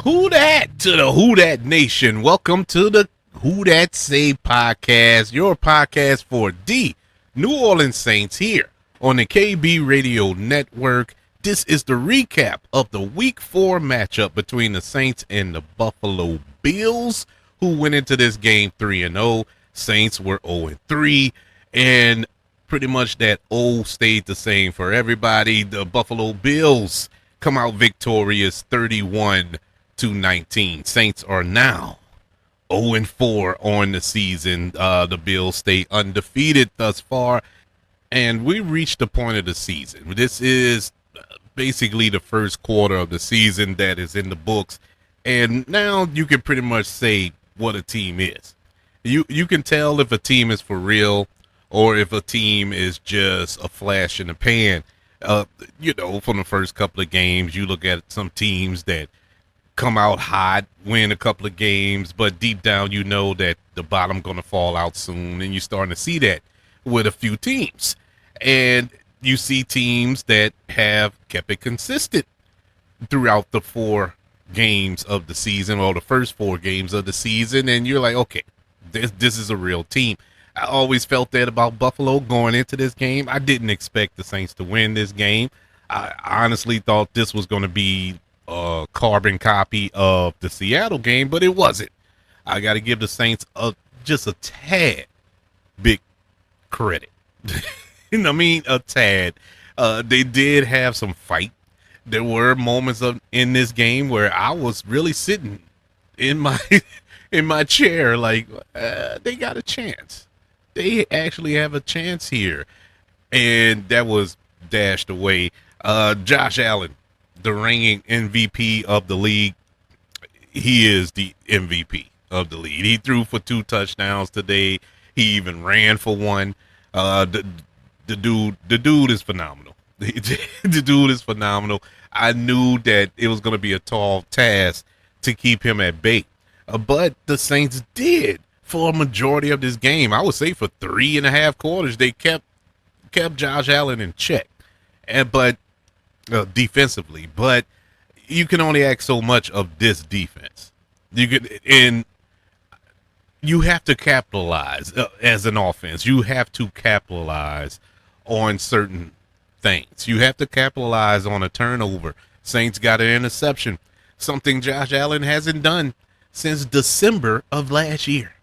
Who dat to the Who Dat Nation? Welcome to the Who Dat Say podcast, your podcast for the New Orleans Saints here on the KB Radio Network. This is the recap of the Week 4 matchup between the Saints and the Buffalo Bills, who went into this game 3-0. Saints were 0-3, and pretty much that O stayed the same for everybody. The Buffalo Bills come out victorious 31-19. Saints are now 0-4 on the season. The Bills stay undefeated thus far, and we reached the point of the season. This is basically the first quarter of the season that is in the books, and now you can pretty much say what a team is. You can tell if a team is for real or if a team is just a flash in the pan. From the first couple of games, you look at some teams that come out hot, win a couple of games, but deep down you know that the bottom going to fall out soon, and you're starting to see that with a few teams. And you see teams that have kept it consistent throughout the 4 games of the season, or the first 4 games of the season, and you're like, okay, this is a real team. I always felt that about Buffalo going into this game. I didn't expect the Saints to win this game. I honestly thought this was going to be a carbon copy of the Seattle game, but it wasn't. I got to give the Saints just a tad big credit. A tad. They did have some fight. There were moments in this game where I was really sitting in my in my chair like, they got a chance. They actually have a chance here. And that was dashed away. Josh Allen, the reigning MVP of the league. He is the MVP of the league. He threw for 2 touchdowns today. He even ran for 1. The dude is phenomenal. The dude is phenomenal. I knew that it was going to be a tall task to keep him at bay. But the Saints did for a majority of this game. I would say for 3.5 quarters, they kept Josh Allen in check. But defensively, but you can only ask so much of this defense. You have to capitalize as an offense. You have to capitalize on certain things. You have to capitalize on a turnover. Saints got an interception, something Josh Allen hasn't done since December of last year.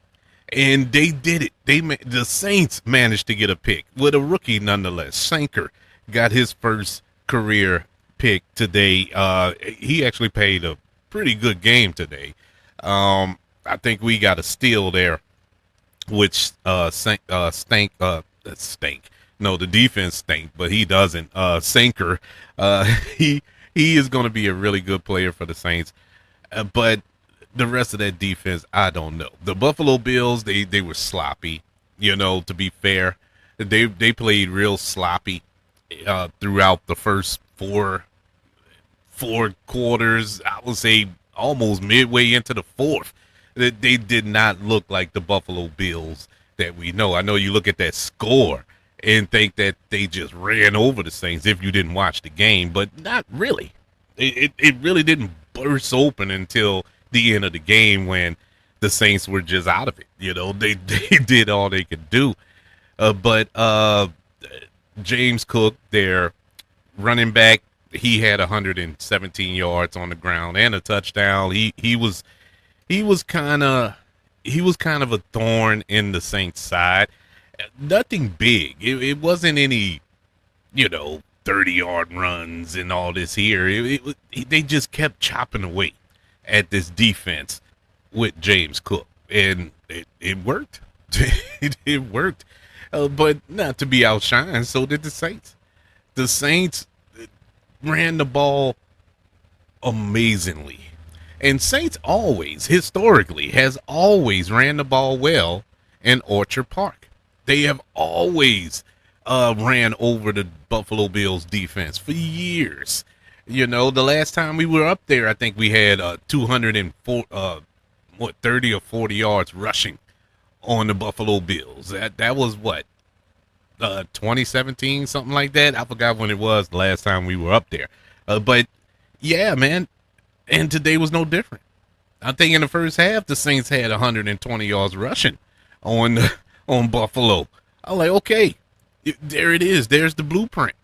And they did it. The Saints managed to get a pick with a rookie nonetheless. Sanker got his first career pick today. He actually played a pretty good game today. I think we got a steal there, which stank. No, the defense stank, but he doesn't. Sanker, he is going to be a really good player for the Saints, but the rest of that defense, I don't know. The Buffalo Bills, they were sloppy. To be fair, they played real sloppy throughout the first four quarters. I would say almost midway into the 4th. They did not look like the Buffalo Bills that we know. I know you look at that score and think that they just ran over the Saints if you didn't watch the game, but not really. It really didn't burst open until the end of the game when the Saints were just out of it. They did all they could do. But James Cook, their running back, he had 117 yards on the ground and a touchdown. He was kind of a thorn in the Saints' side. Nothing big. It wasn't any, 30-yard runs and all this here. They just kept chopping away at this defense with James Cook, and it worked. It worked. But not to be outshined, so did the Saints. The Saints ran the ball amazingly. And Saints historically, has always ran the ball well in Orchard Park. They have always ran over the Buffalo Bills defense for years. The last time we were up there, I think we had 204, 30 or 40 yards rushing on the Buffalo Bills. That was what, 2017, something like that. I forgot when it was the last time we were up there. But yeah, man, And today was no different. I think in the first half, the Saints had 120 yards rushing on on Buffalo. I'm like, okay, there it is. There's the blueprint.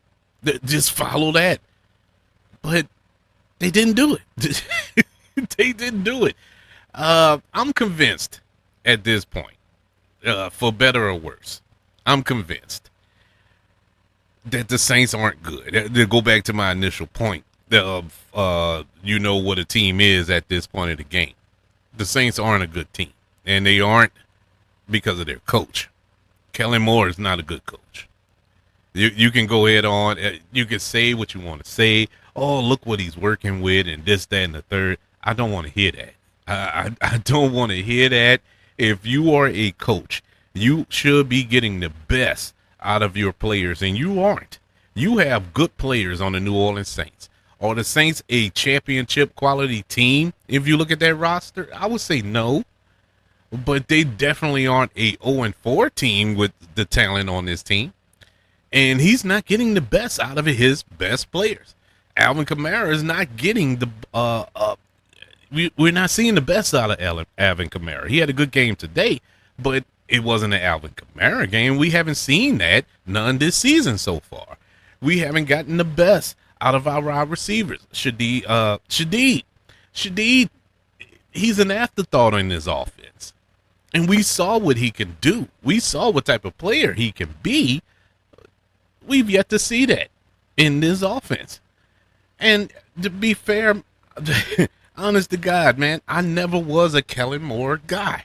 Just follow that. But they didn't do it. They didn't do it. I'm convinced at this point, for better or worse, I'm convinced that the Saints aren't good. To go back to my initial point of, you know what a team is at this point of the game. The Saints aren't a good team, and they aren't because of their coach. Kellen Moore is not a good coach. You can go ahead on. You can say what you want to say. Oh, look what he's working with, and this, that, and the third. I don't want to hear that. I don't want to hear that. If you are a coach, you should be getting the best out of your players, and you aren't. You have good players on the New Orleans Saints. Are the Saints a championship quality team? If you look at that roster, I would say no. But they definitely aren't a 0-4 team with the talent on this team. And he's not getting the best out of his best players. Alvin Kamara is not getting the we're not seeing the best out of Alvin Kamara. He had a good game today, but it wasn't an Alvin Kamara game. We haven't seen that none this season so far. We haven't gotten the best out of our wide receivers. Shadeed, he's an afterthought in this offense. And we saw what he can do. We saw what type of player he can be. We've yet to see that in this offense. And to be fair, honest to God, man, I never was a Kellen Moore guy.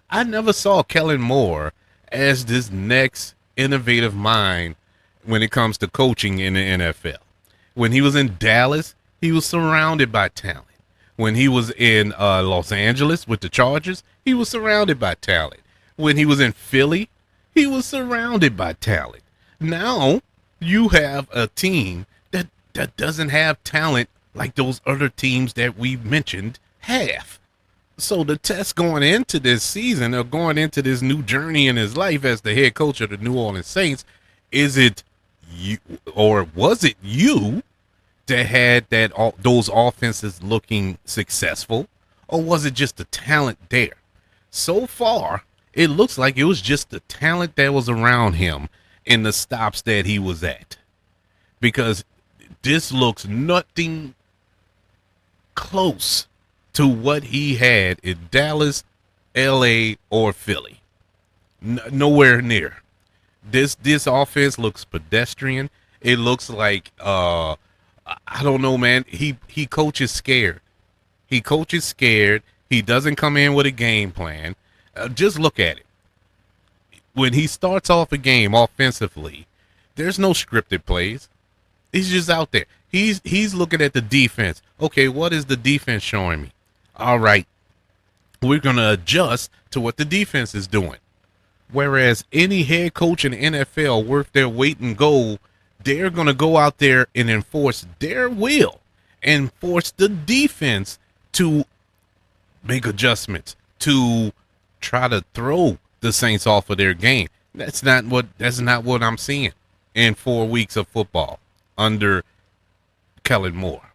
I never saw Kellen Moore as this next innovative mind when it comes to coaching in the NFL. When he was in Dallas, he was surrounded by talent. When he was in Los Angeles with the Chargers, he was surrounded by talent. When he was in Philly, he was surrounded by talent. Now you have a team that doesn't have talent like those other teams that we mentioned have. So the test going into this season or going into this new journey in his life as the head coach of the New Orleans Saints, is it you or was it you that had those offenses looking successful, or was it just the talent there? So far, it looks like it was just the talent that was around him and the stops that he was at, because this looks nothing close to what he had in Dallas, LA, or Philly. Nowhere near. This offense looks pedestrian. It looks like I don't know, man. He coaches scared. He coaches scared. He doesn't come in with a game plan. Just look at it. When he starts off a game offensively, there's no scripted plays. He's just out there. He's looking at the defense. Okay, what is the defense showing me? All right, we're going to adjust to what the defense is doing. Whereas any head coach in the NFL worth their weight in gold, they're going to go out there and enforce their will and force the defense to make adjustments, to try to throw the Saints off of their game. That's not what I'm seeing in 4 weeks of football under Kellen Moore.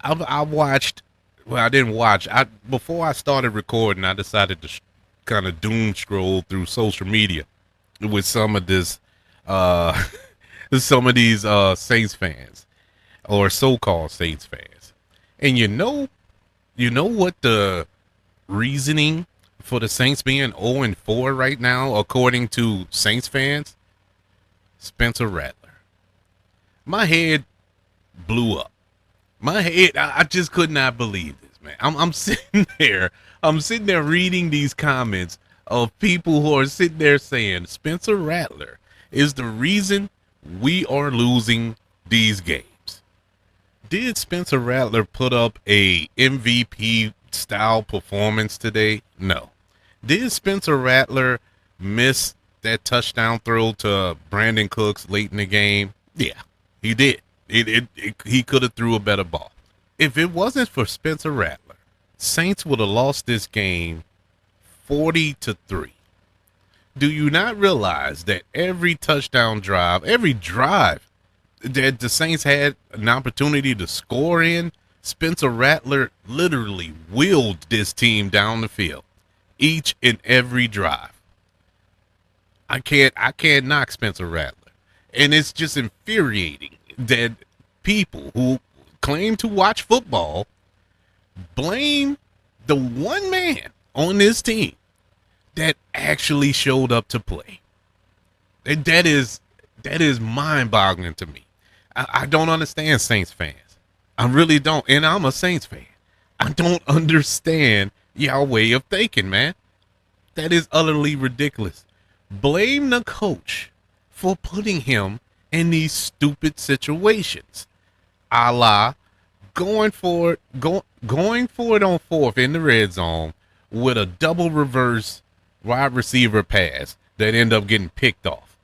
I watched, well, I didn't watch. Before I started recording, I decided to kind of doom scroll through social media with some of these Saints fans, or so-called Saints fans. And you know what the reasoning for the Saints being 0-4 right now, according to Saints fans? Spencer Rattler. My head blew up. I just could not believe this, man. I'm sitting there reading these comments of people who are sitting there saying Spencer Rattler is the reason we are losing these games. Did Spencer Rattler put up a MVP style performance today? No. Did Spencer Rattler miss that touchdown throw to Brandon Cooks late in the game? Yeah, he did. He could have threw a better ball. If it wasn't for Spencer Rattler, Saints would have lost this game 40-3. Do you not realize that every touchdown drive, every drive that the Saints had an opportunity to score in, Spencer Rattler literally wheeled this team down the field each and every drive. I can't knock Spencer Rattler. And it's just infuriating that people who claim to watch football blame the one man on this team that actually showed up to play. And that is mind-boggling to me. I don't understand Saints fans. I really don't. And I'm a Saints fan. I don't understand y'all way of thinking, man. That is utterly ridiculous. Blame the coach for putting him in these stupid situations. A la going for it on fourth in the red zone with a double reverse wide receiver pass that ended up getting picked off.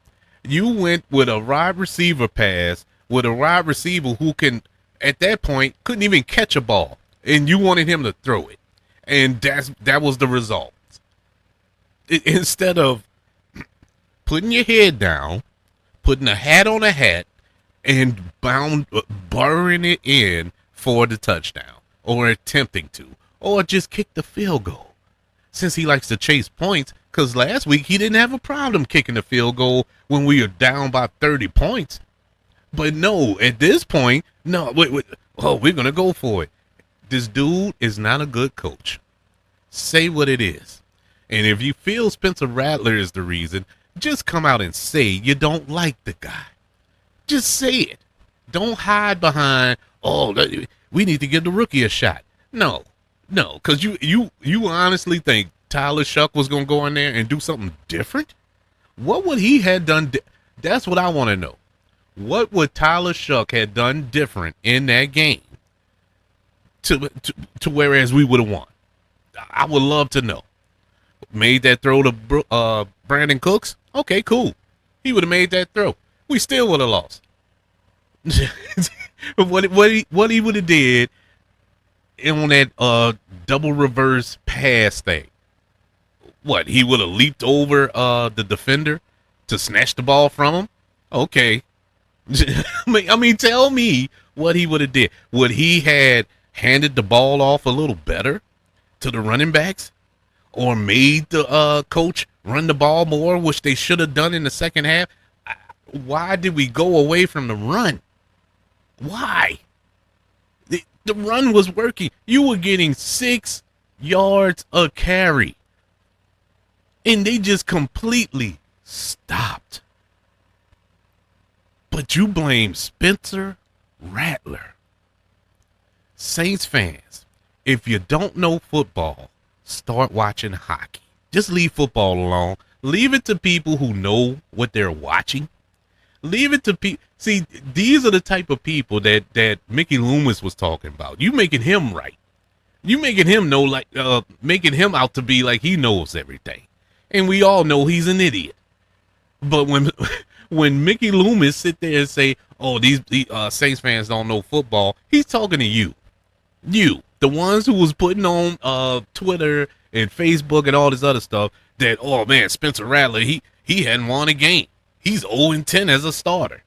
You went with a wide receiver pass with a wide receiver who can, at that point, couldn't even catch a ball, and you wanted him to throw it, and that was the result. Instead of putting your head down, putting a hat on a hat, and burying it in for the touchdown, or attempting to, or just kick the field goal. Since he likes to chase points, because last week he didn't have a problem kicking the field goal when we were down by 30 points. But no, at this point, no, we're going to go for it. This dude is not a good coach. Say what it is. And if you feel Spencer Rattler is the reason, just come out and say you don't like the guy. Just say it. Don't hide behind, we need to give the rookie a shot. No, because you honestly think Tyler Shuck was going to go in there and do something different? What would he have done? That's what I want to know. What would Tyler Shuck have done different in that game to whereas we would have won? I would love to know. Made that throw to Brandon Cooks? Okay, cool. He would have made that throw. We still would have lost. what he would have did on that double reverse pass thing? What, he would have leaped over the defender to snatch the ball from him? Okay. I mean, tell me what he would have did. Would he had handed the ball off a little better to the running backs, or made the coach run the ball more, which they should have done in the second half? Why did we go away from the run? Why? The run was working. You were getting 6 yards a carry, and they just completely stopped. But you blame Spencer Rattler. Saints fans, if you don't know football, start watching hockey. Just leave football alone. Leave it to people who know what they're watching. Leave it to people. See, these are the type of people that Mickey Loomis was talking about. You making him right. You making him know, like, making him out to be like he knows everything. And we all know he's an idiot. But when Mickey Loomis sit there and say, oh, these Saints fans don't know football, he's talking to you. You, the ones who was putting on Twitter and Facebook and all this other stuff that, oh man, Spencer Rattler, he hadn't won a game. He's 0-10 as a starter.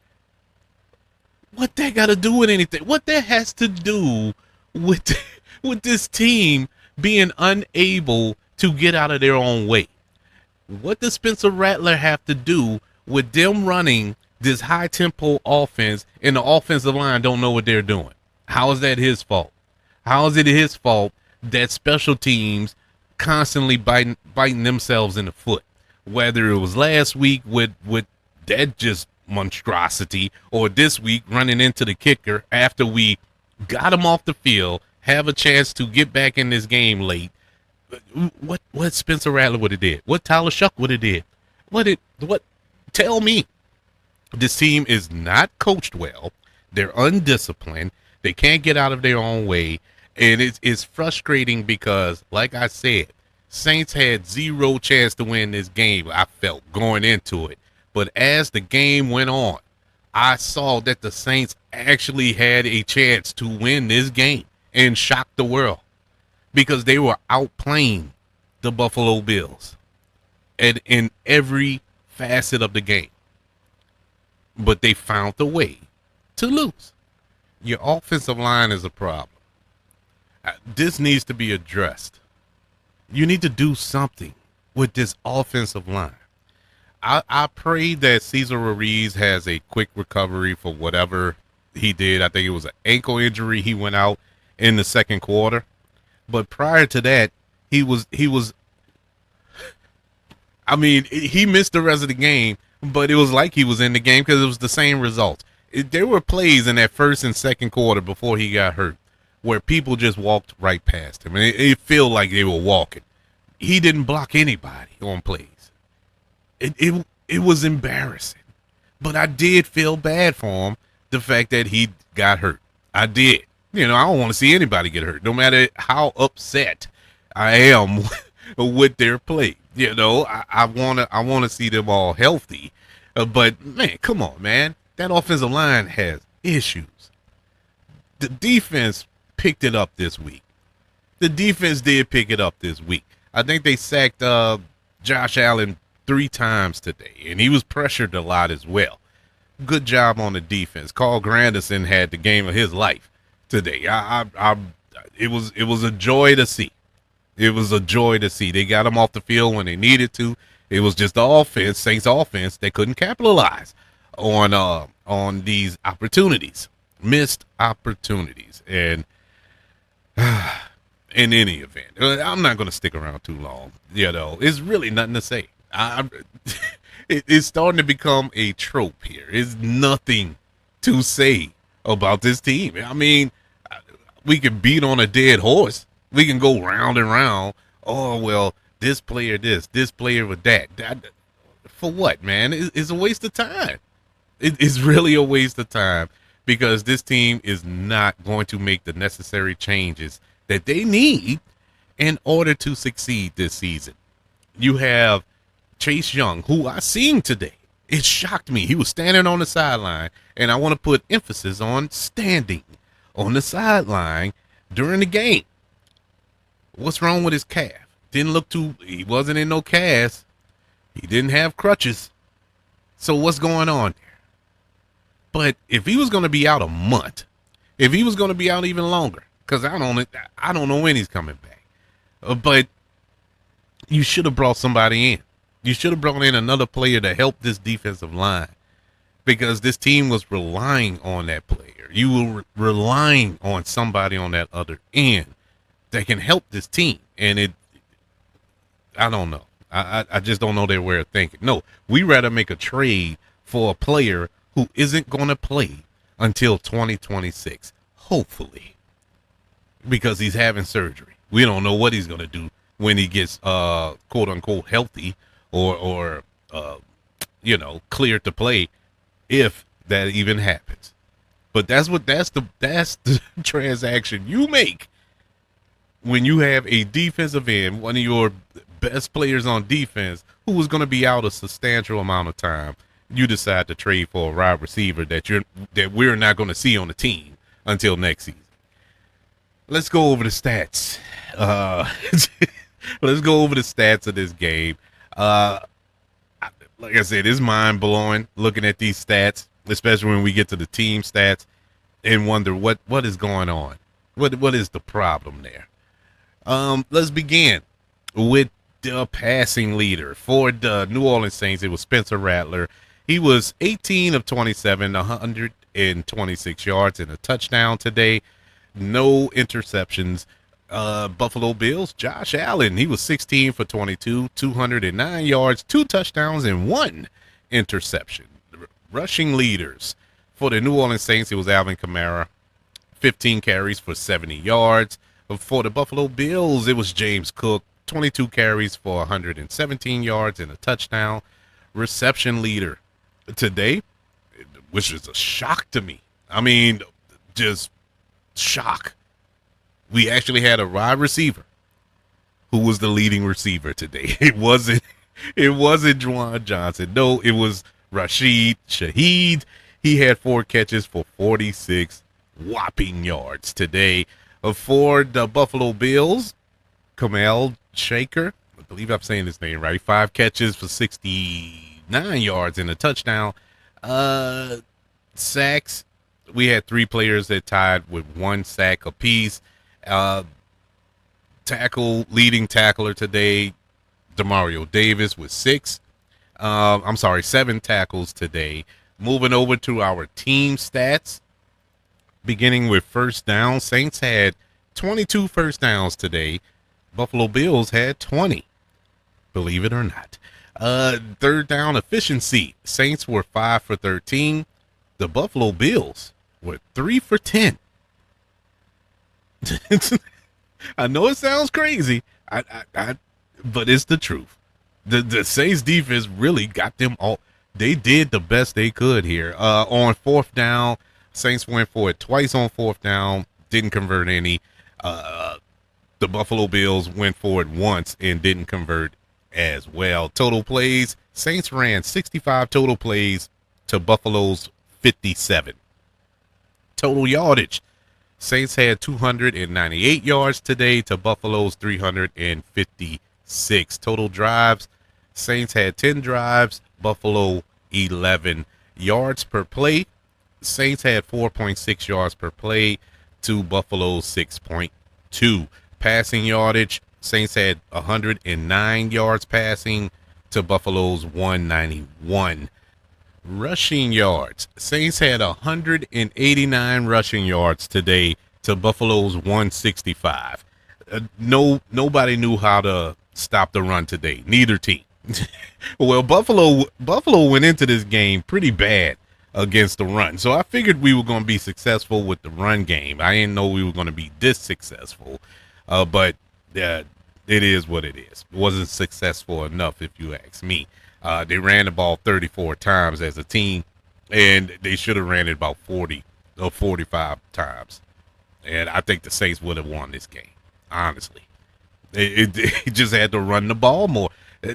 What that got to do with anything? What that has to do with this team being unable to get out of their own way? What does Spencer Rattler have to do with them running this high tempo offense and the offensive line don't know what they're doing? How is that his fault? How is it his fault that special teams constantly biting themselves in the foot? Whether it was last week with that just monstrosity, or this week running into the kicker after we got him off the field, have a chance to get back in this game late. What Spencer Rattler would have did? What Tyler Shuck would have did? What? Tell me. This team is not coached well. They're undisciplined. They can't get out of their own way. And it's frustrating because, like I said, Saints had 0 chance to win this game, I felt, going into it. But as the game went on, I saw that the Saints actually had a chance to win this game and shock the world because they were outplaying the Buffalo Bills in every facet of the game. But they found a way to lose. Your offensive line is a problem. This needs to be addressed. You need to do something with this offensive line. I pray that Cesar Ruiz has a quick recovery for whatever he did. I think it was an ankle injury. He went out in the second quarter. But prior to that, he was I mean, he missed the rest of the game, but it was like he was in the game because it was the same results. There were plays in that first and second quarter before he got hurt where people just walked right past him. And it felt like they were walking. He didn't block anybody on plays. It was embarrassing. But I did feel bad for him, the fact that he got hurt. I did. I don't want to see anybody get hurt, no matter how upset I am with their play. I wanna see them all healthy. But man, come on, man. That offensive line has issues. The defense picked it up this week. The defense did pick it up this week. I think they sacked Josh Allen 3 times today, and he was pressured a lot as well. Good job on the defense. Carl Granderson had the game of his life today. It was a joy to see. It was a joy to see. They got him off the field when they needed to. It was just the offense, Saints offense, that couldn't capitalize on these opportunities, missed opportunities, and in any event, I'm not going to stick around too long. It's really nothing to say. It's starting to become a trope here. There's nothing to say about this team. I mean, we can beat on a dead horse. We can go round and round. Oh, well, this player this player with that. For what, man? It's a waste of time. It's really a waste of time because this team is not going to make the necessary changes that they need in order to succeed this season. You have Chase Young, who I seen today. It shocked me. He was standing on the sideline, and I want to put emphasis on standing on the sideline during the game. What's wrong with his calf? He wasn't in no cast. He didn't have crutches. So what's going on there? But if he was going to be out a month, if he was going to be out even longer, because I don't know when he's coming back. But you should have brought somebody in. You should have brought in another player to help this defensive line because this team was relying on that player. You were relying on somebody on that other end that can help this team. And I don't know. I just don't know their way of thinking. No, we rather make a trade for a player who isn't going to play until 2026, hopefully, because he's having surgery. We don't know what he's going to do when he gets quote unquote healthy or cleared to play, if that even happens. But that's the transaction you make when you have a defensive end, one of your best players on defense, who was going to be out a substantial amount of time. You decide to trade for a wide receiver that we're not going to see on the team until next season. Let's go over the stats. Let's go over the stats of this game. Like I said, it's mind blowing looking at these stats, especially when we get to the team stats and wonder what is going on. What is the problem there? Let's begin with the passing leader for the New Orleans Saints. It was Spencer Rattler. He was 18 of 27, 126 yards and a touchdown today. No interceptions. Buffalo Bills, Josh Allen, he was 16 for 22, 209 yards, 2 touchdowns, and 1 interception. Rushing leaders for the New Orleans Saints, it was Alvin Kamara, 15 carries for 70 yards. For the Buffalo Bills, it was James Cook, 22 carries for 117 yards and a touchdown. Reception leader today, which is a shock to me. I mean, just shock. We actually had a wide receiver who was the leading receiver today. It wasn't Juwan Johnson. No, it was Rashid Shaheed. He had 4 catches for 46 whopping yards today. For the Buffalo Bills, Kamal Shaker, I believe I'm saying his name right, 5 catches for 69 yards and a touchdown. Sacks, we had 3 players that tied with 1 sack apiece. Uh, leading tackler today, Demario Davis with 7 tackles today. Moving over to our team stats, beginning with first down, Saints had 22 first downs today. Buffalo Bills had 20, believe it or not. Third down efficiency, Saints were 5 for 13. The Buffalo Bills were 3 for 10. I know it sounds crazy, but it's the truth. The Saints defense really got them all. They did the best they could here. On fourth down, Saints went for it twice on fourth down, didn't convert any. The Buffalo Bills went for it once and didn't convert as well. Total plays, Saints ran 65 total plays to Buffalo's 57. Total yardage, Saints had 298 yards today to Buffalo's 356. Total drives, Saints had 10 drives, Buffalo 11. Yards per play, Saints had 4.6 yards per play to Buffalo's 6.2. Passing yardage, Saints had 109 yards passing to Buffalo's 191. Rushing yards, Saints had 189 rushing yards today to Buffalo's 165. Nobody knew how to stop the run today. Neither team. Well, Buffalo went into this game pretty bad against the run, so I figured we were going to be successful with the run game. I didn't know we were going to be this successful, but it is what it is. It wasn't successful enough, if you ask me. They ran the ball 34 times as a team, and they should have ran it about 40 or 45 times. And I think the Saints would have won this game, honestly. It just had to run the ball more.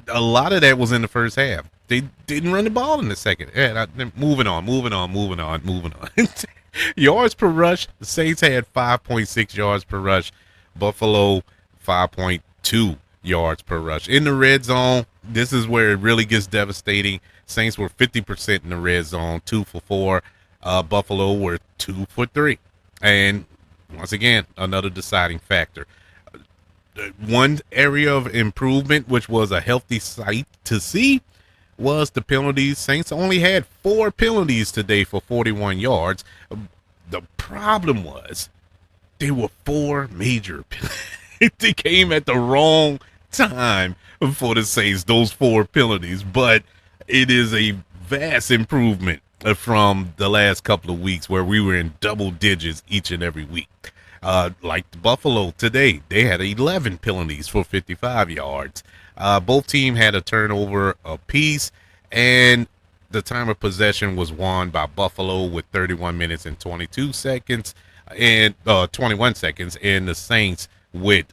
A lot of that was in the first half. They didn't run the ball in the second. Moving on. Yards per rush, the Saints had 5.6 yards per rush. Buffalo, 5.2 yards per rush. In the red zone, this is where it really gets devastating. Saints were 50% in the red zone, 2 for 4. Buffalo were 2 for 3. And once again, another deciding factor. One area of improvement, which was a healthy sight to see, was the penalties. Saints only had 4 penalties today for 41 yards. The problem was they were 4 major penalties. They came at the wrong time for the Saints, those 4 penalties, but it is a vast improvement from the last couple of weeks where we were in double digits each and every week. Like Buffalo today, they had 11 penalties for 55 yards. Both teams had a turnover apiece, and the time of possession was won by Buffalo with 31 minutes and 22 seconds and 21 seconds, and the Saints with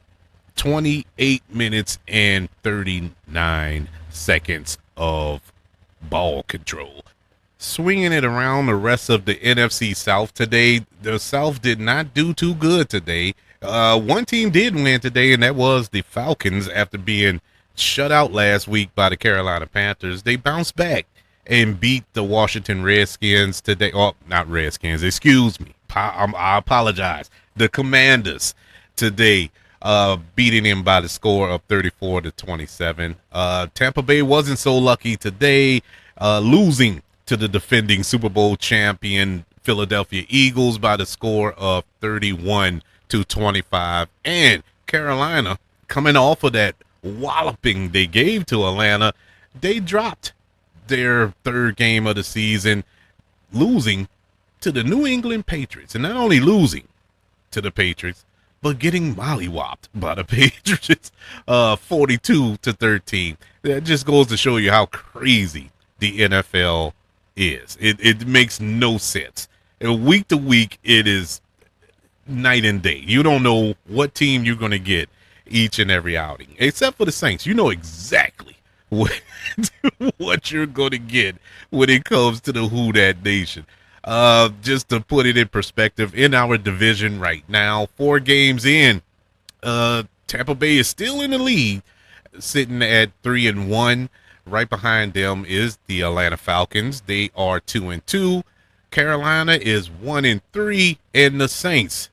28 minutes and 39 seconds of ball control. Swinging it around the rest of the NFC South today, the South did not do too good today. One team did win today, and that was the Falcons. After being shut out last week by the Carolina Panthers, they bounced back and beat the Washington Redskins today. Oh, not Redskins, excuse me. I apologize. The Commanders today, beating him by the score of 34-27. Tampa Bay wasn't so lucky today, losing to the defending Super Bowl champion Philadelphia Eagles by the score of 31-25. And Carolina, coming off of that walloping they gave to Atlanta, they dropped their 3rd game of the season, losing to the New England Patriots. And not only losing to the Patriots, but getting mollywopped by the Patriots, 42-13. That just goes to show you how crazy the NFL is. It makes no sense. And week to week, it is night and day. You don't know what team you're going to get each and every outing, except for the Saints. You know exactly what you're going to get when it comes to the Who Dat Nation. Just to put it in perspective, in our division right now, 4 games in, Tampa Bay is still in the lead, sitting at 3-1. Right behind them is the Atlanta Falcons. They are 2-2. Carolina is 1-3, and the Saints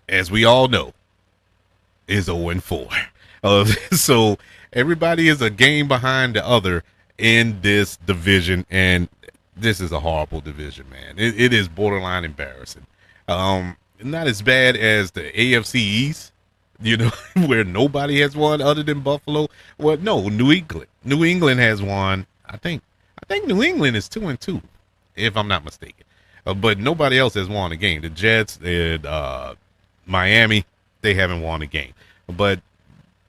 as we all know, is 0-4. So everybody is a game behind the other in this division, and this is a horrible division, man. It is borderline embarrassing. Not as bad as the AFC East, where nobody has won other than Buffalo. Well, no, New England. New England has won. I think New England is 2-2, if I'm not mistaken. But nobody else has won a game. The Jets and Miami, they haven't won a game. But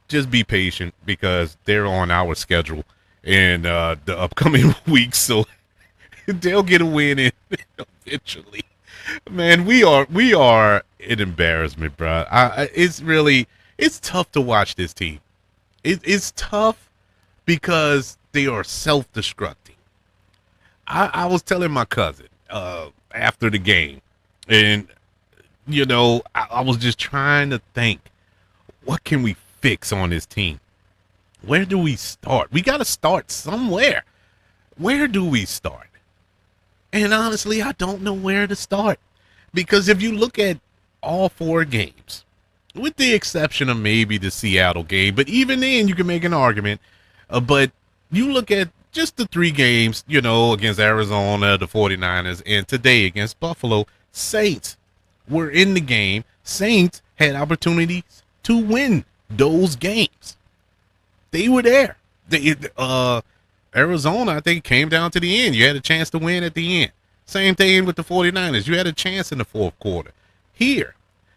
just be patient because they're on our schedule in the upcoming weeks, so they'll get a win in eventually. Man, we are an embarrassment, bro. It's tough to watch this team. It's tough because they are self-destructing. I was telling my cousin after the game, and I was just trying to think, what can we fix on this team? Where do we start? We got to start somewhere. Where do we start? And honestly, I don't know where to start. Because if you look at all 4 games, with the exception of maybe the Seattle game, but even then you can make an argument. But you look at just the 3 games, against Arizona, the 49ers, and today against Buffalo, Saints were in the game. Saints had opportunities to win those games. They were there. Arizona, I think, came down to the end. You had a chance to win at the end. Same thing with the 49ers. You had a chance in the fourth quarter. Here,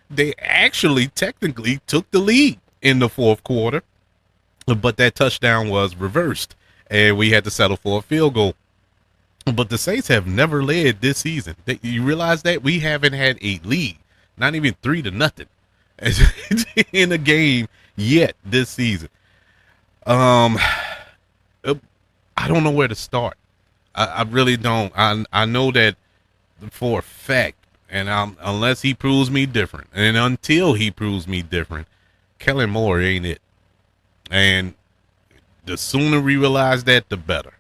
they actually technically took the lead in the fourth quarter, but that touchdown was reversed, and we had to settle for a field goal. But the Saints have never led this season. You realize that? We haven't had a lead, not even 3-0 in a game yet this season. I don't know where to start. I really don't. I know that for a fact, and unless he proves me different, and until he proves me different, Kellen Moore ain't it. And the sooner we realize that, the better.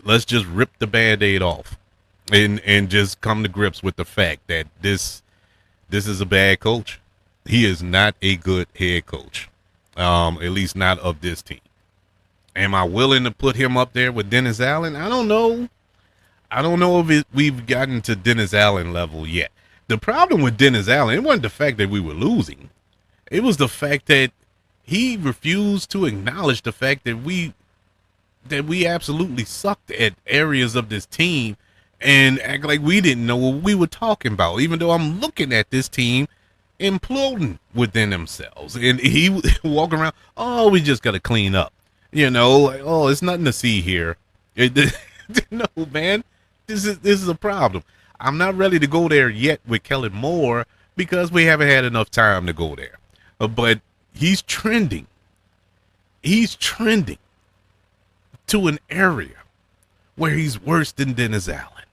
Let's just rip the Band-Aid off and just come to grips with the fact that this is a bad coach. He is not a good head coach, at least not of this team. Am I willing to put him up there with Dennis Allen? I don't know. I don't know if we've gotten to Dennis Allen level yet. The problem with Dennis Allen, it wasn't the fact that we were losing. It was the fact that he refused to acknowledge the fact that we absolutely sucked at areas of this team and act like we didn't know what we were talking about, even though I'm looking at this team imploding within themselves. And he walk around, oh, we just got to clean up. Like, oh, it's nothing to see here. No, man, this is a problem. I'm not ready to go there yet with Kellen Moore because we haven't had enough time to go there. But he's trending. He's trending to an area where he's worse than Dennis Allen.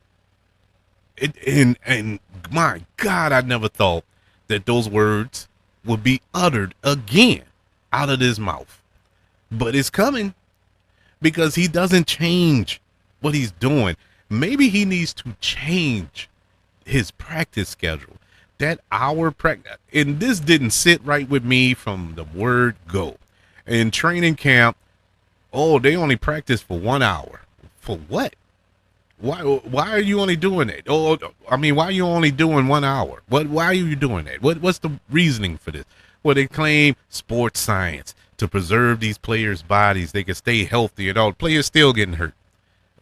And my God, I never thought that those words would be uttered again out of his mouth. But it's coming because he doesn't change what he's doing. Maybe he needs to change his practice schedule. That hour practice, and this didn't sit right with me from the word go. In training camp, oh, they only practice for 1 hour. For what? Why are you only doing that? Oh, I mean, why are you only doing 1 hour? Why are you doing that? What's the reasoning for this? Well, they claim sports science to preserve these players' bodies. They can stay healthy and all. Players still getting hurt.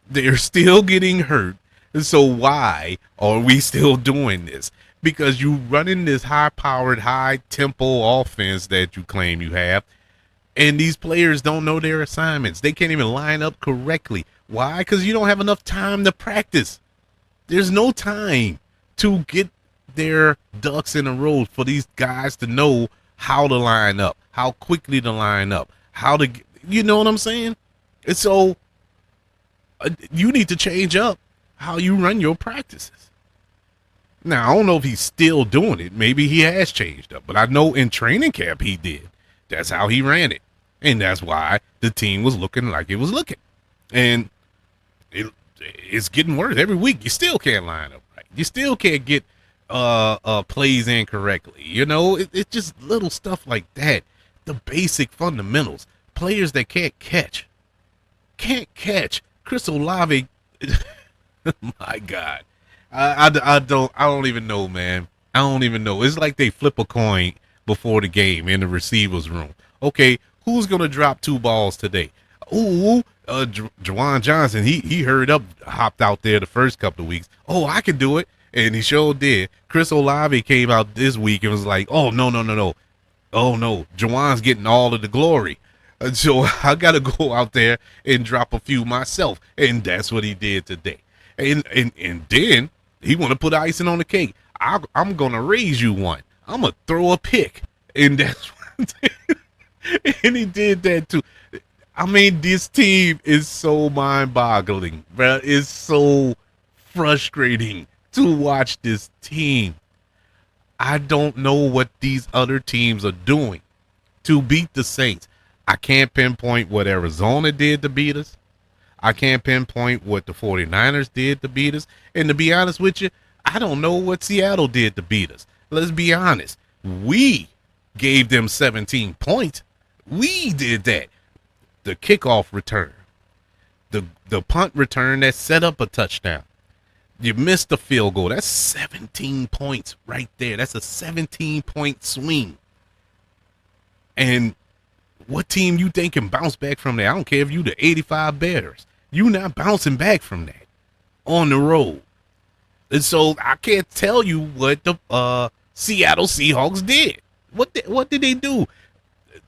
They're still getting hurt. So why are we still doing this? Because you running this high-powered, high-tempo offense that you claim you have, and these players don't know their assignments. They can't even line up correctly. Why? Because you don't have enough time to practice. There's no time to get their ducks in a row for these guys to know how to line up, how quickly to line up, how to, you know what I'm saying? And so you need to change up how you run your practices. Now, I don't know if he's still doing it. Maybe he has changed up, but I know in training camp he did. That's how he ran it. And that's why the team was looking like it was looking. And it's getting worse every week. You still can't line up right. You still can't get plays incorrectly. You know, it's just little stuff like that. The basic fundamentals. Players that can't catch. Chris Olave, my God. I don't even know, man. I don't even know. It's like they flip a coin before the game in the receivers room. Okay, who's gonna drop 2 balls today? Ooh, Juwan Johnson. He hurried up, hopped out there the first couple of weeks. Oh, I can do it, and he sure did. Chris Olave came out this week and was like, oh no. Oh no, Juwan's getting all of the glory. And so I gotta go out there and drop a few myself, and that's what he did today. And then he want to put icing on the cake. I'm gonna raise you one. I'm gonna throw a pick, and that's what and he did that too. I mean, this team is so mind-boggling, bro. It's so frustrating to watch this team. I don't know what these other teams are doing to beat the Saints. I can't pinpoint what Arizona did to beat us. I can't pinpoint what the 49ers did to beat us. And to be honest with you, I don't know what Seattle did to beat us. Let's be honest. We gave them 17 points. We did that. The kickoff return, the punt return that set up a touchdown. You missed the field goal. That's 17 points right there. That's a 17-point swing. And what team you think can bounce back from that? I don't care if you the 85 Bears. You not bouncing back from that on the road. And so I can't tell you what the Seattle Seahawks did. What did they do?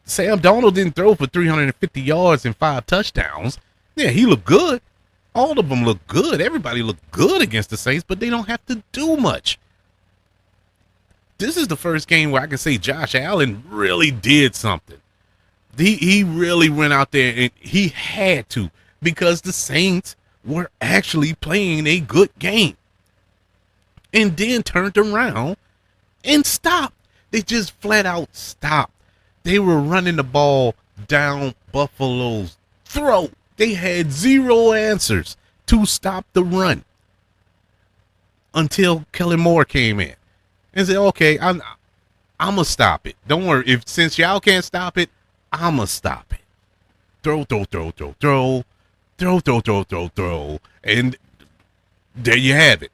Sam Darnold didn't throw for 350 yards and 5 touchdowns. Yeah, he looked good. All of them look good. Everybody looked good against the Saints, but they don't have to do much. This is the first game where I can say Josh Allen really did something. He really went out there, and he had to, because the Saints were actually playing a good game. And then turned around and stopped. They just flat out stopped. They were running the ball down Buffalo's throat. They had 0 answers to stop the run until Kellen Moore came in and said, okay, I'm going to stop it. Don't worry. Since y'all can't stop it, I'm going to stop it. Throw. And there you have it.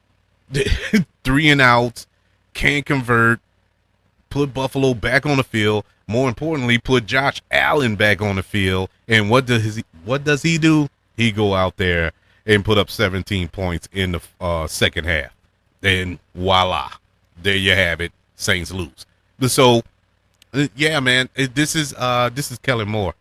3 and outs, can't convert, put Buffalo back on the field. More importantly, put Josh Allen back on the field. And what does he do? He go out there and put up 17 points in the second half. And voila, there you have it. Saints lose. So, yeah, man, this is Kellen Moore.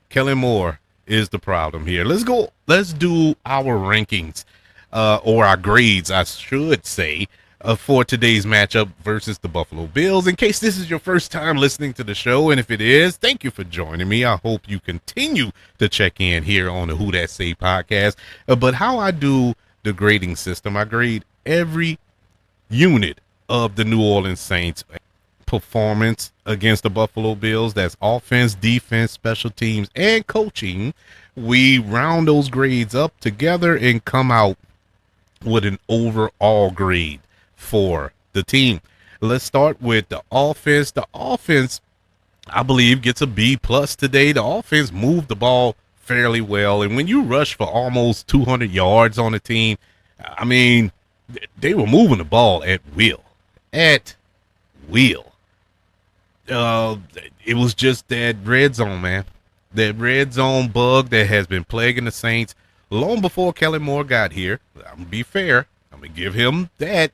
Kellen Moore is the problem here. Let's go. Let's do our rankings, or our grades, I should say, for today's matchup versus the Buffalo Bills. In case this is your first time listening to the show, and if it is, thank you for joining me. I hope you continue to check in here on the Who That Say podcast. But how I do the grading system, I grade every unit of the New Orleans Saints performance against the Buffalo Bills. That's offense, defense, special teams, and coaching. We round those grades up together and come out with an overall grade for the team. Let's start with the offense. The offense, I believe, gets a B plus today. The offense moved the ball fairly well, and when you rush for almost 200 yards on a team, I mean, they were moving the ball at will. It was just that red zone, man. That red zone bug that has been plaguing the Saints long before Kellen Moore got here. I'm going to be fair. I'm going to give him that.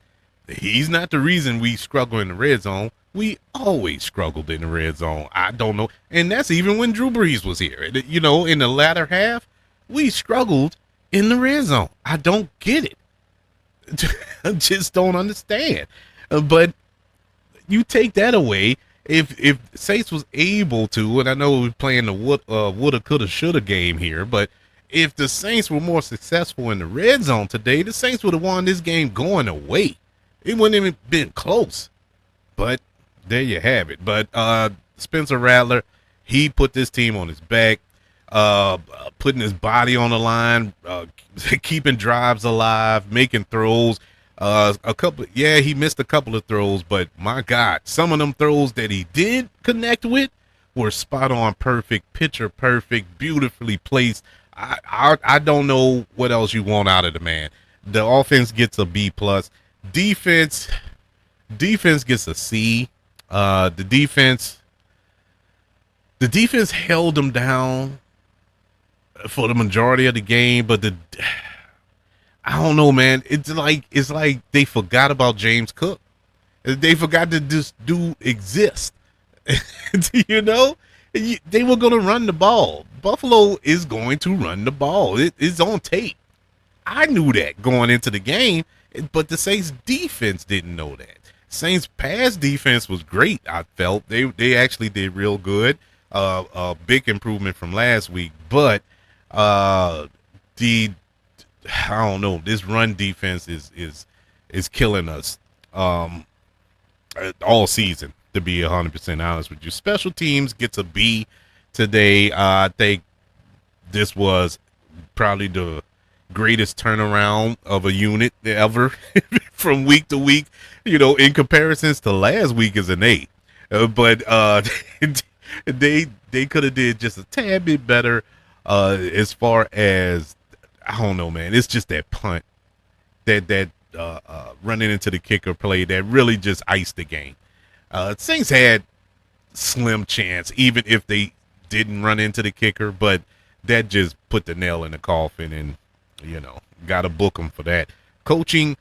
He's not the reason we struggle in the red zone. We always struggled in the red zone. I don't know. And that's even when Drew Brees was here. You know, in the latter half, we struggled in the red zone. I don't get it. I just don't understand. But you take that away. If Saints was able to, and I know we're playing the woulda, coulda, shoulda game here, but if the Saints were more successful in the red zone today, the Saints would have won this game going away. It wouldn't even been close. But there you have it. But Spencer Rattler, he put this team on his back, putting his body on the line, keeping drives alive, making throws. A couple, yeah, he missed a couple of throws, but my God, some of them throws that he did connect with were spot on, perfect, picture perfect, beautifully placed. I don't know what else you want out of the man. The offense gets a B plus. Defense defense gets a C. The defense held them down for the majority of the game, but I don't know, man. It's like they forgot about James Cook. They forgot that this dude exists. you know, they were going to run the ball. Buffalo is going to run the ball. It's on tape. I knew that going into the game, but the Saints defense didn't know that. Saints pass defense was great. I felt they actually did real good. A big improvement from last week, but the I don't know. This run defense is killing us all season. To be 100% honest with you, special teams gets a B today. I think this was probably the greatest turnaround of a unit ever from week to week. In comparisons to last week is an A, but they could have did just a tad bit better as far as I don't know, man. It's just that punt that running into the kicker play that really just iced the game. Saints had slim chance, even if they didn't run into the kicker, but that just put the nail in the coffin, and got to book them for that. Coaching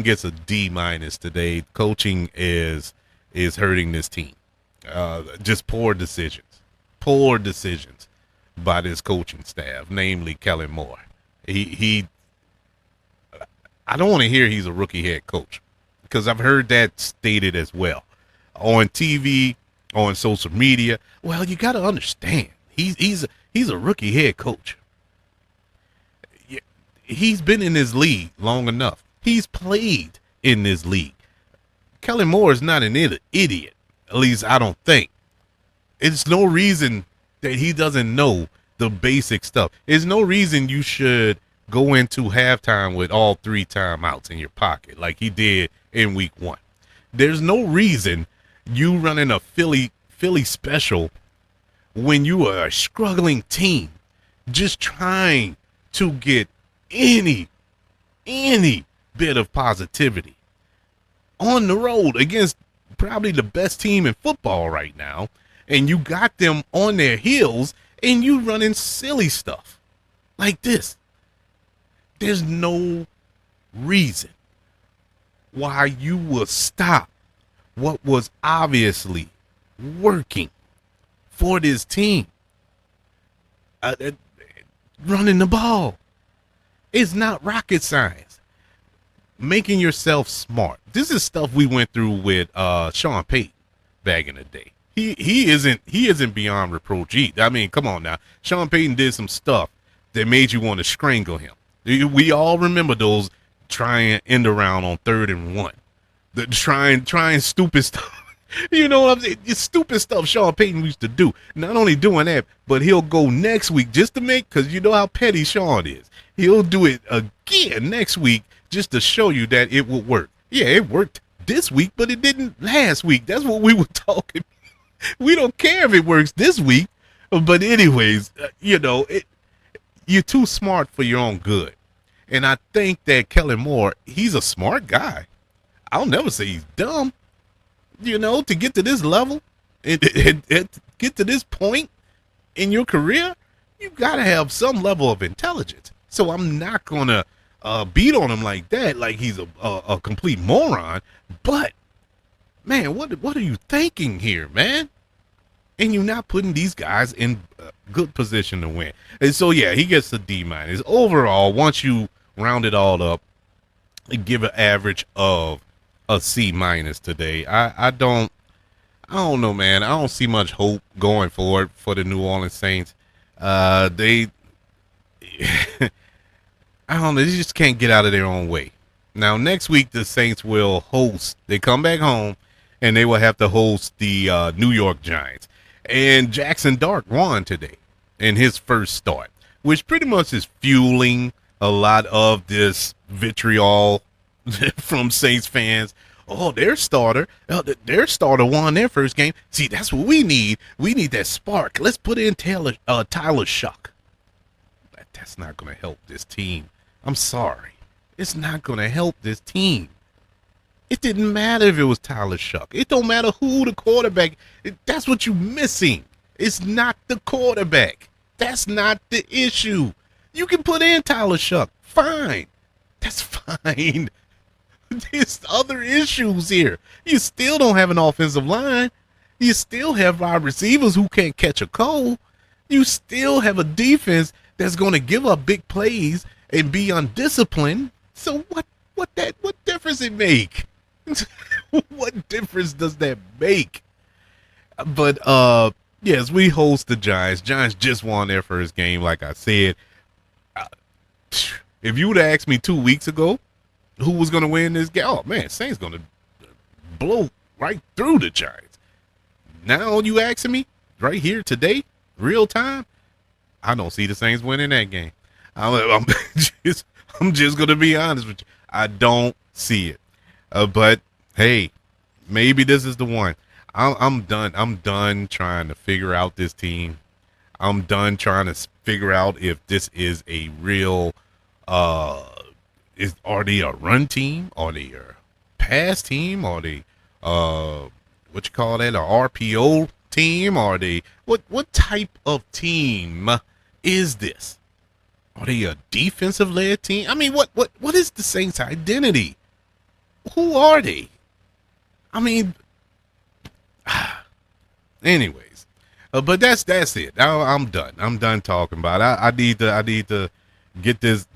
gets a D minus today. Coaching is hurting this team. Just poor decisions by this coaching staff, namely Kellen Moore. I don't want to hear he's a rookie head coach, because I've heard that stated as well on TV, on social media. Well, you got to understand, he's a rookie head coach. He's been in this league long enough. He's played in this league. Kellen Moore is not an idiot. At least I don't think. It's no reason that he doesn't know the basic stuff. There's no reason you should go into halftime with all 3 timeouts in your pocket like he did in week 1. There's no reason you running a Philly special when you are a struggling team, just trying to get any bit of positivity on the road against probably the best team in football right now, and you got them on their heels, and you running silly stuff like this. There's no reason why you will stop what was obviously working for this team. Running the ball. It's not rocket science. Making yourself smart. This is stuff we went through with Sean Payton back in the day. He isn't beyond reproach. I mean, come on now. Sean Payton did some stuff that made you want to strangle him. We all remember those trying end around on 3rd and 1. The trying stupid stuff. You know what I'm saying? It's stupid stuff Sean Payton used to do. Not only doing that, but he'll go next week just to make, because you know how petty Sean is. He'll do it again next week just to show you that it will work. Yeah, it worked this week, but it didn't last week. That's what we were talking. We don't care if it works this week. But anyways, you're too smart for your own good. And I think that Kellen Moore, he's a smart guy. I'll never say he's dumb. To get to this level and get to this point in your career, you got to have some level of intelligence. So I'm not going to beat on him like that, like he's a complete moron. But, man, what are you thinking here, man? And you're not putting these guys in a good position to win. And so, yeah, he gets a D minus. Overall, once you round it all up, give an average of a C minus today. I don't know, man. I don't see much hope going forward for the New Orleans Saints. They I don't know. They just can't get out of their own way. Now, next week, the Saints will host. They come back home, and they will have to host the New York Giants. And Jackson Dart won today in his first start, which pretty much is fueling a lot of this vitriol from Saints fans. Oh, their starter won their first game. See, that's what we need. We need that spark. Let's put in Tyler Shuck. That's not going to help this team. I'm sorry. It's not going to help this team. It didn't matter if it was Tyler Shuck. It don't matter who the quarterback. That's what you're missing. It's not the quarterback. That's not the issue. You can put in Tyler Shuck. Fine. That's fine. There's other issues here. You still don't have an offensive line. You still have wide receivers who can't catch a cold. You still have a defense that's going to give up big plays and be undisciplined. So what difference it make? What difference does that make? But yes, we host the Giants. Giants just won their first game, like I said. If you would have asked me 2 weeks ago who was going to win this game, oh man, Saints going to blow right through the Giants. Now you asking me right here today, real time, I don't see the Saints winning that game. I'm just going to be honest with you. I don't see it. But hey, maybe this is the one. I'm done. I'm done trying to figure out this team. I'm done trying to figure out if this is a real. Are they a run team? Are they a pass team? Are they what you call that? A RPO team? Are they what type of team is this? Are they a defensive led team? I mean, what is the Saints' identity? Who are they? I mean, anyways, but that's it. I'm done. I'm done talking about it. I need to get this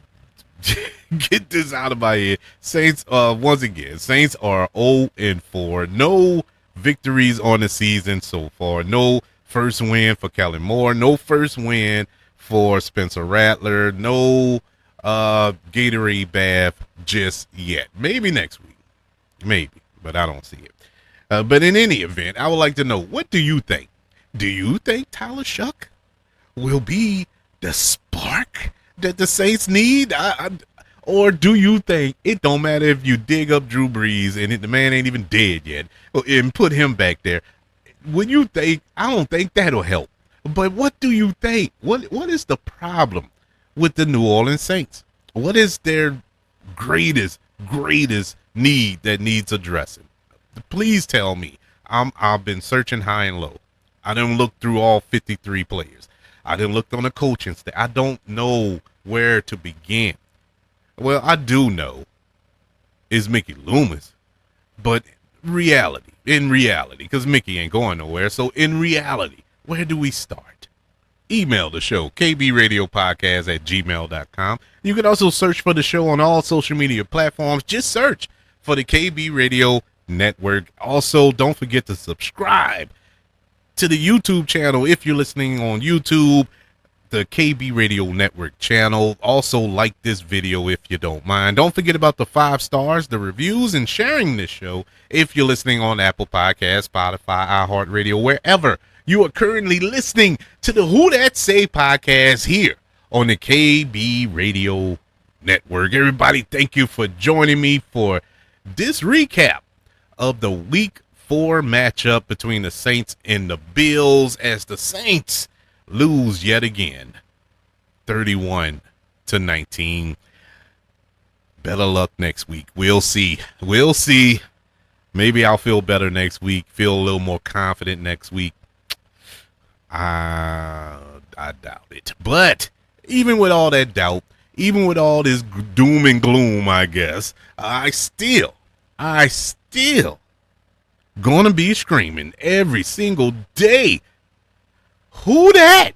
get this out of my head. Saints, once again, Saints are 0-4. No victories on the season so far. No first win for Kellen Moore. No first win for Spencer Rattler. No Gatorade bath just yet. Maybe next week. Maybe, but I don't see it. But in any event, I would like to know, what do you think? Do you think Tyler Shuck will be the spark that the Saints need? Or do you think it don't matter if you dig up Drew Brees and the man ain't even dead yet and put him back there? When you think, I don't think that'll help. But what do you think? What is the problem with the New Orleans Saints? What is their greatest need that needs addressing? Please tell me. I've been searching high and low. I didn't look through all 53 players. I didn't look on the coaching staff. I don't know where to begin. Well, I do know is Mickey Loomis, but in reality, because Mickey ain't going nowhere. So in reality, where do we start? Email the show, kbradiopodcast@gmail.com. You can also search for the show on all social media platforms. Just search for the KB Radio Network. Also, don't forget to subscribe to the YouTube channel if you're listening on YouTube, the KB Radio Network channel. Also, like this video if you don't mind. Don't forget about the 5 stars, the reviews, and sharing this show if you're listening on Apple Podcasts, Spotify, iHeartRadio, wherever you are currently listening to the Who That Say podcast here on the KB Radio Network. Everybody, thank you for joining me for this recap of the Week 4 matchup between the Saints and the Bills, as the Saints lose yet again, 31-19. Better luck next week. We'll see. Maybe I'll feel better next week, feel a little more confident next week. I doubt it. But even with all that doubt, even with all this doom and gloom, I guess, I still gonna be screaming every single day, who that?